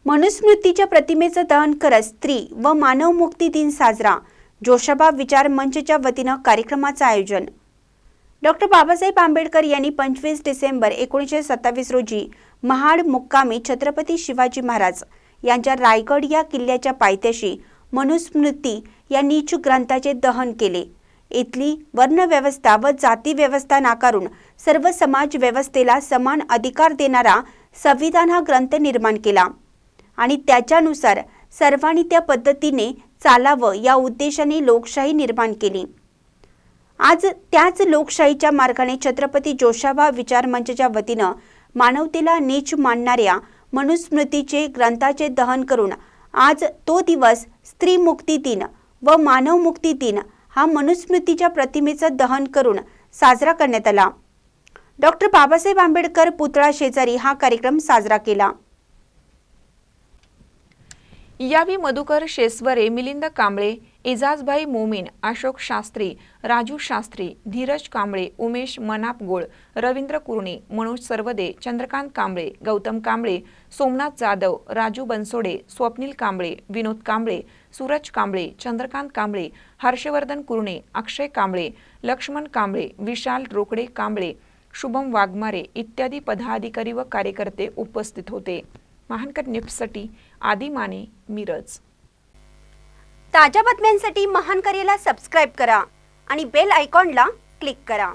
मनुस्मृतीच्या प्रतिमेचं दहन करत स्त्री व मानव मुक्ती दिन साजरा। जोशाबा विचार मंचच्या वतीनं कार्यक्रमाचं आयोजन। डॉक्टर बाबासाहेब आंबेडकर यांनी 25 डिसेंबर 1927 रोजी महाड मुक्कामी छत्रपती शिवाजी महाराज यांच्या रायगड या किल्ल्याच्या पायथ्याशी मनुस्मृती या नीच ग्रंथाचे दहन केले। इथली वर्णव्यवस्था व जाती व्यवस्था नाकारून सर्व समाज व्यवस्थेला समान अधिकार देणारा संविधान हा ग्रंथ निर्माण केला आणि त्याच्यानुसार सर्वांनी त्या पद्धतीने चालावं या उद्देशाने लोकशाही निर्माण केली। आज त्याच लोकशाहीच्या मार्गाने छत्रपती जोशाबा विचार मंचच्या वतीनं मानवतेला नीच मानणाऱ्या मनुस्मृतीचे ग्रंथाचे दहन करून आज तो दिवस स्त्री मुक्ती दिन व मानव मुक्ती दिन हा मनुस्मृतीच्या प्रतिमेचं दहन करून साजरा करण्यात आला। डॉक्टर बाबासाहेब आंबेडकर पुतळा शेजारी हा कार्यक्रम साजरा केला। यावेळी मधुकर शेसवरे, मिलिंद कांबळे, एजाजभाई मोमीन, अशोक शास्त्री, राजू शास्त्री, धीरज कांबळे, उमेश मनापगोळ, रवींद्र कुर्णे, मनोज सरवदे, चंद्रकांत कांबळे, गौतम कांबळे, सोमनाथ जाधव, राजू बनसोडे, स्वप्नील कांबळे, विनोद कांबळे, सूरज कांबळे, चंद्रकांत कांबळे, हर्षवर्धन कुर्णे, अक्षय कांबळे, लक्ष्मण कांबळे, विशाल रोकडे कांबळे, शुभम वाघमारे इत्यादी पदाधिकारी व कार्यकर्ते उपस्थित होते। महानकर न्यूजसाठी आदी माने, मिरज। ताज्या बातम्यांसाठी महानकरेला सबस्क्राइब करा आणि बेल आयकॉनला क्लिक करा।